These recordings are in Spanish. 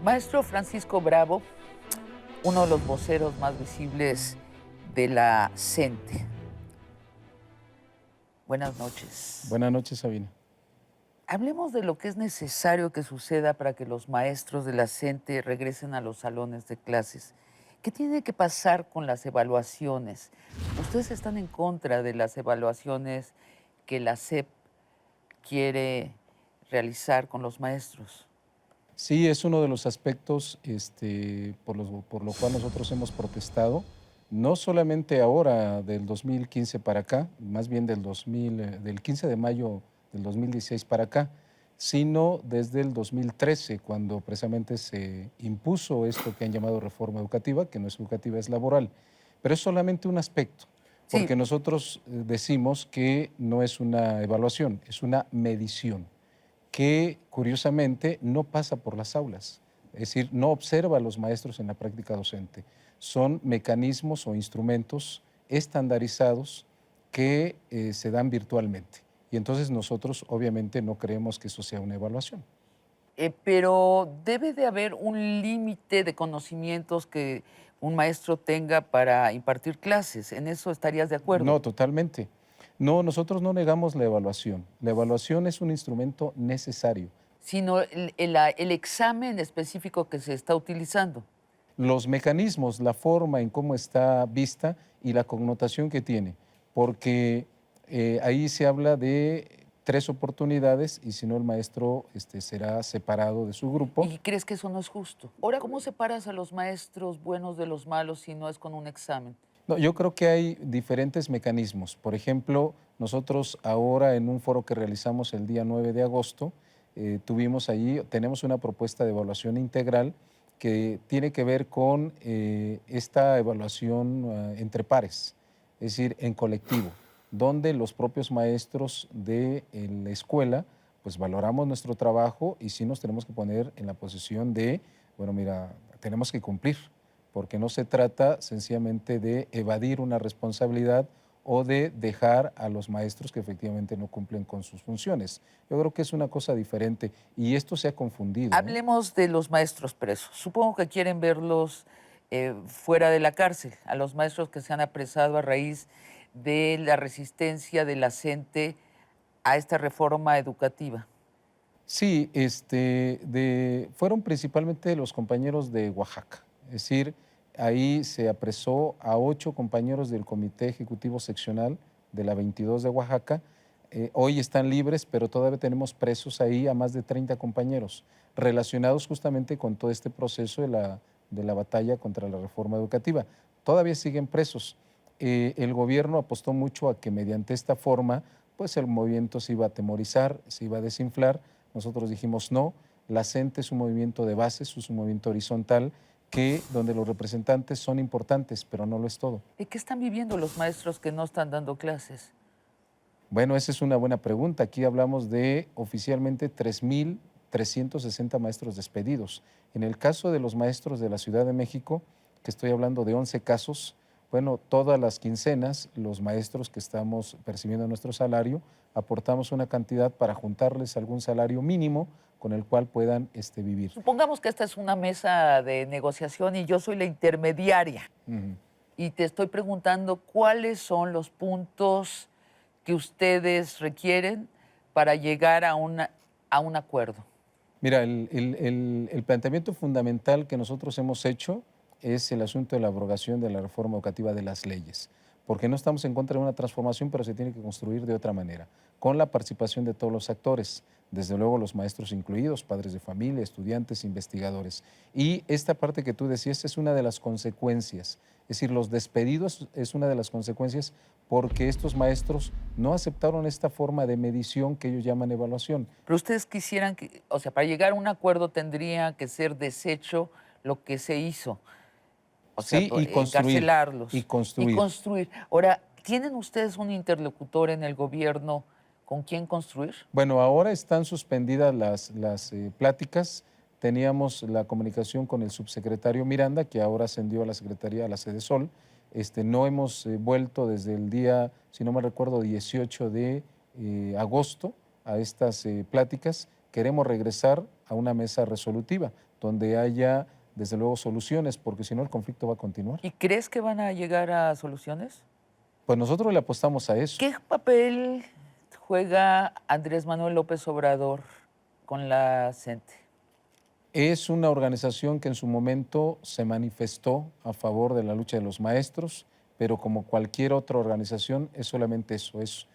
Maestro Francisco Bravo, uno de los voceros más visibles de la CENTE. Buenas noches. Buenas noches, Sabina. Hablemos de lo que es necesario que suceda para que los maestros de la CENTE regresen a los salones de clases. ¿Qué tiene que pasar con las evaluaciones? Ustedes están en contra de las evaluaciones que la SEP quiere realizar con los maestros. Sí, es uno de los aspectos por lo cual nosotros hemos protestado, no solamente ahora del 2015 para acá, más bien del 15 de mayo del 2016 para acá, sino desde el 2013, cuando precisamente se impuso esto que han llamado reforma educativa, que no es educativa, es laboral. Pero es solamente un aspecto, Sí, porque nosotros decimos que no es una evaluación, es una medición que curiosamente no pasa por las aulas, es decir, no observa a los maestros en la práctica docente. Son mecanismos o instrumentos estandarizados que se dan virtualmente. Y entonces nosotros obviamente no creemos que eso sea una evaluación. pero debe de haber un límite de conocimientos que un maestro tenga para impartir clases. ¿En eso estarías de acuerdo? No, totalmente. No, nosotros no negamos la evaluación. La evaluación es un instrumento necesario. Sino el examen específico que se está utilizando. Los mecanismos, la forma en cómo está vista y la connotación que tiene, porque ahí se habla de 3 oportunidades y si no el maestro será separado de su grupo. ¿Y crees que eso no es justo? Ahora, ¿cómo separas a los maestros buenos de los malos si no es con un examen? No, yo creo que hay diferentes mecanismos. Por ejemplo, nosotros ahora en un foro que realizamos el día 9 de agosto, tenemos una propuesta de evaluación integral que tiene que ver con esta evaluación entre pares, es decir, en colectivo, donde los propios maestros de la escuela, pues valoramos nuestro trabajo y sí nos tenemos que poner en la posición de, bueno, mira, tenemos que cumplir porque no se trata sencillamente de evadir una responsabilidad o de dejar a los maestros que efectivamente no cumplen con sus funciones. Yo creo que es una cosa diferente y esto se ha confundido, ¿eh? Hablemos de los maestros presos. Supongo que quieren verlos fuera de la cárcel, a los maestros que se han apresado a raíz de la resistencia de la CENTE a esta reforma educativa. Sí, fueron principalmente los compañeros de Oaxaca, es decir, ahí se apresó a 8 compañeros del Comité Ejecutivo Seccional de la 22 de Oaxaca. Hoy están libres, pero todavía tenemos presos ahí a más de 30 compañeros, relacionados justamente con todo este proceso de la batalla contra la reforma educativa. Todavía siguen presos. El gobierno apostó mucho a que mediante esta forma, pues el movimiento se iba a atemorizar, se iba a desinflar. Nosotros dijimos no, la CENTE es un movimiento de base, es un movimiento horizontal donde los representantes son importantes, pero no lo es todo. ¿De qué están viviendo los maestros que no están dando clases? Bueno, esa es una buena pregunta. Aquí hablamos de oficialmente 3,360 maestros despedidos. En el caso de los maestros de la Ciudad de México, que estoy hablando de 11 casos, bueno, todas las quincenas, los maestros que estamos percibiendo nuestro salario, aportamos una cantidad para juntarles algún salario mínimo con el cual puedan vivir. Supongamos que esta es una mesa de negociación y yo soy la intermediaria Ujú. y te estoy preguntando cuáles son los puntos que ustedes requieren para llegar a un acuerdo. Mira, el planteamiento fundamental que nosotros hemos hecho es el asunto de la abrogación de la reforma educativa de las leyes, porque no estamos en contra de una transformación, pero se tiene que construir de otra manera, con la participación de todos los actores, desde luego los maestros incluidos, padres de familia, estudiantes, investigadores. Y esta parte que tú decías es una de las consecuencias, es decir, los despedidos es una de las consecuencias porque estos maestros no aceptaron esta forma de medición que ellos llaman evaluación. Pero ustedes quisieran que, o sea, para llegar a un acuerdo tendría que ser deshecho lo que se hizo, o sea, Sí, y construir, y encarcelarlos y construir. construir. Ahora, ¿tienen ustedes un interlocutor en el gobierno con quien construir? Bueno, ahora están suspendidas las pláticas. Teníamos la comunicación con el subsecretario Miranda, que ahora ascendió a la Secretaría, a la Sede Sol. No hemos vuelto desde el día, si no me recuerdo, 18 de agosto a estas pláticas. Queremos regresar a una mesa resolutiva. donde haya, desde luego, soluciones, porque si no el conflicto va a continuar. ¿Y crees que van a llegar a soluciones? Pues nosotros le apostamos a eso. ¿Qué papel juega Andrés Manuel López Obrador con la CENTE? Es una organización que en su momento se manifestó a favor de la lucha de los maestros, pero como cualquier otra organización es solamente eso, es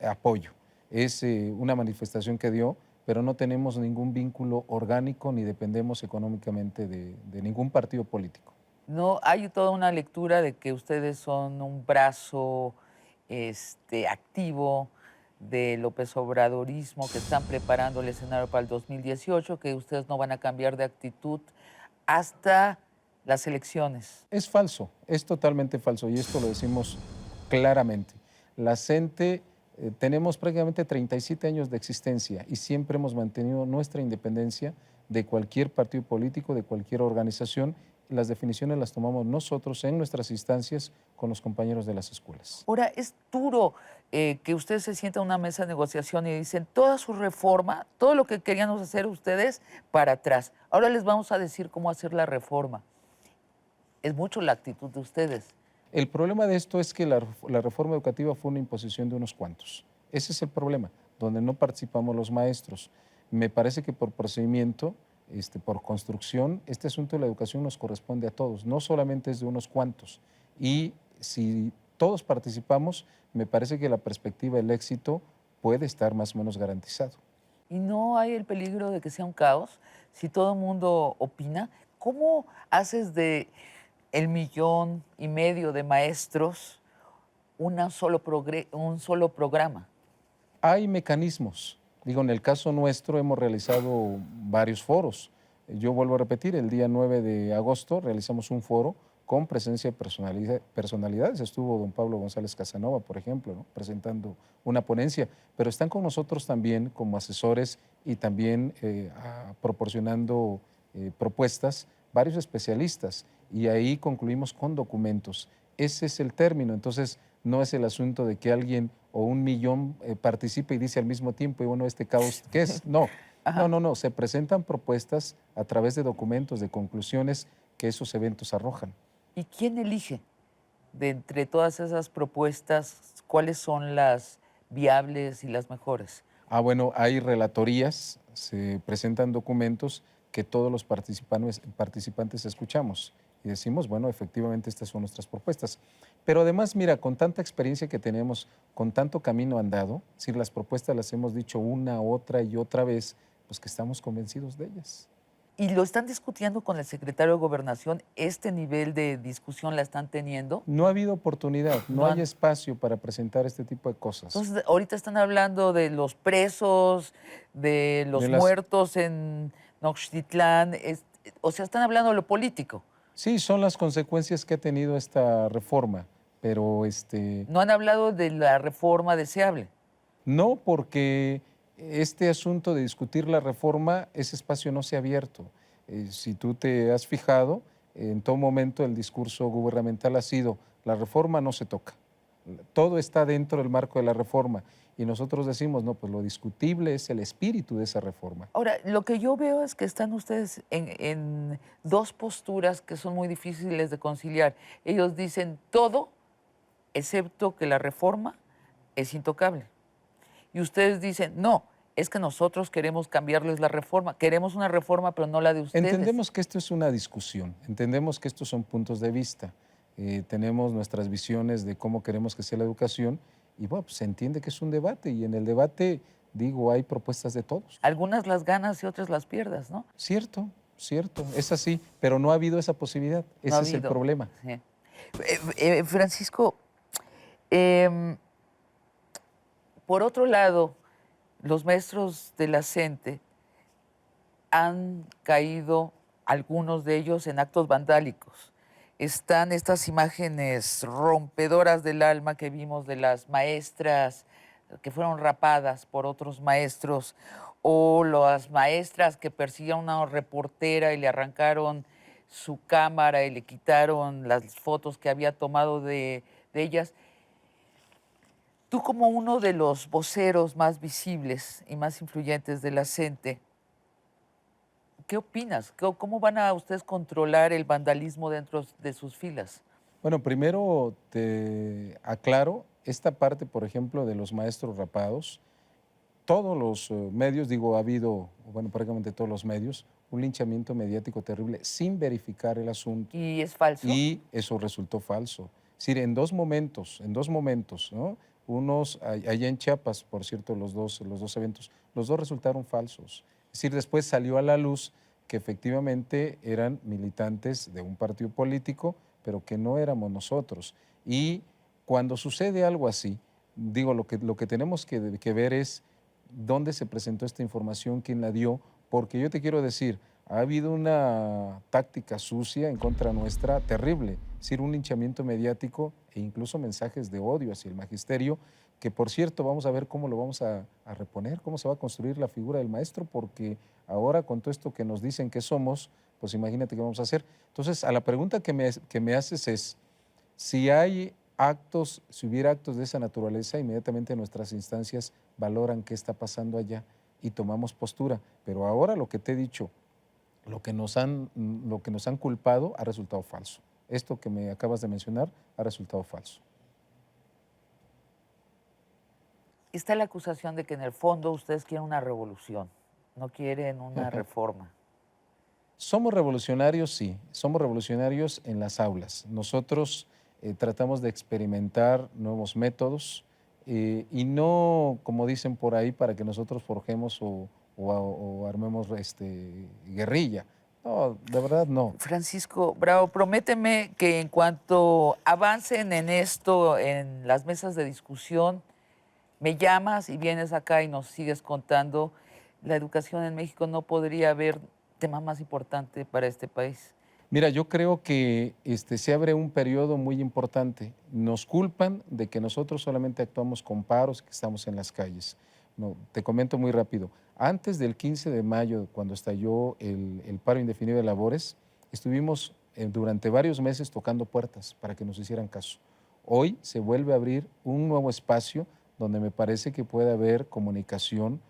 apoyo. Es una manifestación que dio, pero no tenemos ningún vínculo orgánico ni dependemos económicamente de ningún partido político. No hay toda una lectura de que ustedes son un brazo activo de López Obradorismo, que están preparando el escenario para el 2018, que ustedes no van a cambiar de actitud hasta las elecciones. Es falso, es totalmente falso y esto lo decimos claramente. La CENTE tenemos prácticamente 37 años de existencia y siempre hemos mantenido nuestra independencia de cualquier partido político, de cualquier organización. Las definiciones las tomamos nosotros en nuestras instancias con los compañeros de las escuelas. Ahora, es duro que ustedes se sientan a una mesa de negociación y dicen toda su reforma, todo lo que querían hacer ustedes para atrás. Ahora les vamos a decir cómo hacer la reforma. Es mucho la actitud de ustedes. El problema de esto es que la reforma educativa fue una imposición de unos cuantos. Ese es el problema, donde no participamos los maestros. Me parece que por procedimiento, por construcción, este asunto de la educación nos corresponde a todos, no solamente es de unos cuantos. Y si todos participamos, me parece que la perspectiva del éxito puede estar más o menos garantizado. Y no hay el peligro de que sea un caos si todo el mundo opina. ¿Cómo haces de el 1,5 millones de maestros un solo programa? Hay mecanismos. Digo, en el caso nuestro hemos realizado varios foros. Yo vuelvo a repetir, el día 9 de agosto realizamos un foro con presencia de personalidades. Estuvo don Pablo González Casanova, por ejemplo, ¿no?, presentando una ponencia, pero están con nosotros también como asesores y también proporcionando propuestas varios especialistas y ahí concluimos con documentos. Ese es el término, entonces no es el asunto de que alguien o 1 millón participe y dice al mismo tiempo, y bueno, este caos, ¿qué es? No, no, se presentan propuestas a través de documentos, de conclusiones que esos eventos arrojan. ¿Y quién elige de entre todas esas propuestas cuáles son las viables y las mejores? Bueno, hay relatorías, se presentan documentos que todos los participantes escuchamos y decimos, bueno, efectivamente estas son nuestras propuestas. Pero además, mira, con tanta experiencia que tenemos, con tanto camino andado, si las propuestas las hemos dicho una, otra y otra vez, pues que estamos convencidos de ellas. ¿Y lo están discutiendo con el secretario de Gobernación? ¿Este nivel de discusión la están teniendo? No ha habido oportunidad, no hay espacio para presentar este tipo de cosas. Entonces, ahorita están hablando de los presos, de los muertos en Nochtitlán, o sea, están hablando de lo político. Sí, son las consecuencias que ha tenido esta reforma, pero No han hablado de la reforma deseable. No, porque este asunto de discutir la reforma, ese espacio no se ha abierto. Si tú te has fijado, en todo momento el discurso gubernamental ha sido, la reforma no se toca. Todo está dentro del marco de la reforma. Y nosotros decimos, no, pues lo discutible es el espíritu de esa reforma. Ahora, lo que yo veo es que están ustedes en dos posturas que son muy difíciles de conciliar. Ellos dicen todo, excepto que la reforma es intocable. Y ustedes dicen, no, es que nosotros queremos cambiarles la reforma. Queremos una reforma, pero no la de ustedes. Entendemos que esto es una discusión, entendemos que estos son puntos de vista. Tenemos nuestras visiones de cómo queremos que sea la educación y bueno, pues se entiende que es un debate y en el debate, digo, hay propuestas de todos. Algunas las ganas y otras las pierdas, ¿no? Cierto, es así, pero no ha habido esa posibilidad, ese es el problema. Sí. Francisco, por otro lado, los maestros de la CENTE han caído, algunos de ellos, en actos vandálicos. Están estas imágenes rompedoras del alma que vimos de las maestras que fueron rapadas por otros maestros, o las maestras que persiguieron a una reportera y le arrancaron su cámara y le quitaron las fotos que había tomado de ellas. Tú, como uno de los voceros más visibles y más influyentes de la CENTE, ¿Qué opinas? ¿Cómo van a ustedes controlar el vandalismo dentro de sus filas? Bueno, primero te aclaro, esta parte, por ejemplo, de los maestros rapados, todos los medios, digo, ha habido, bueno, prácticamente todos los medios, un linchamiento mediático terrible sin verificar el asunto. ¿Y es falso? Y eso resultó falso. Es decir, en dos momentos, ¿no? Unos allá en Chiapas, por cierto, los dos eventos, los dos resultaron falsos. Es decir, después salió a la luz que efectivamente eran militantes de un partido político, pero que no éramos nosotros. Y cuando sucede algo así, digo, lo que tenemos que ver es dónde se presentó esta información, quién la dio, porque yo te quiero decir, ha habido una táctica sucia en contra nuestra terrible, es decir, un linchamiento mediático e incluso mensajes de odio hacia el magisterio, que por cierto vamos a ver cómo lo vamos a reponer, cómo se va a construir la figura del maestro, porque ahora con todo esto que nos dicen que somos, pues imagínate qué vamos a hacer. Entonces, a la pregunta que me haces es, si hay actos, si hubiera actos de esa naturaleza, inmediatamente nuestras instancias valoran qué está pasando allá y tomamos postura. Pero ahora lo que te he dicho, lo que nos han culpado ha resultado falso. Esto que me acabas de mencionar ha resultado falso. Está la acusación de que en el fondo ustedes quieren una revolución, no quieren una reforma. Somos revolucionarios, sí, somos revolucionarios en las aulas. Nosotros tratamos de experimentar nuevos métodos y no, como dicen por ahí, para que nosotros forjemos o armemos guerrilla. No, de verdad no. Francisco Bravo, prométeme que en cuanto avancen en esto, en las mesas de discusión, me llamas y vienes acá y nos sigues contando. La educación en México no podría haber tema más importante para este país. Mira, yo creo que se abre un periodo muy importante. Nos culpan de que nosotros solamente actuamos con paros, que estamos en las calles. No, te comento muy rápido. Antes del 15 de mayo, cuando estalló el paro indefinido de labores, estuvimos durante varios meses tocando puertas para que nos hicieran caso. Hoy se vuelve a abrir un nuevo espacio donde me parece que puede haber comunicación,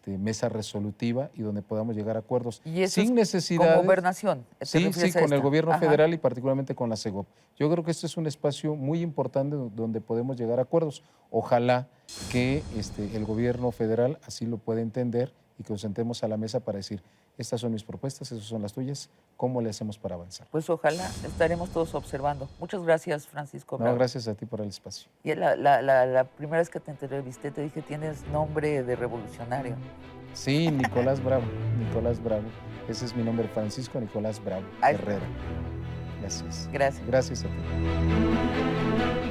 mesa resolutiva y donde podamos llegar a acuerdos ¿Y eso sin es necesidad. con gobernación? ¿Te Sí, refieres sí, a con el esta? gobierno Ajá. federal y particularmente con la CEGOP. Yo creo que este es un espacio muy importante donde podemos llegar a acuerdos. Ojalá que el gobierno federal así lo pueda entender y que nos sentemos a la mesa para decir, estas son mis propuestas, esas son las tuyas, ¿cómo le hacemos para avanzar? Pues ojalá, estaremos todos observando. Muchas gracias, Francisco No, Bravo. gracias a ti por el espacio. Y la primera vez que te entrevisté te dije, tienes nombre de revolucionario. Sí, Nicolás Bravo, Nicolás Bravo. Ese es mi nombre, Francisco Nicolás Bravo Ahí Herrera. Gracias. Gracias. Gracias a ti.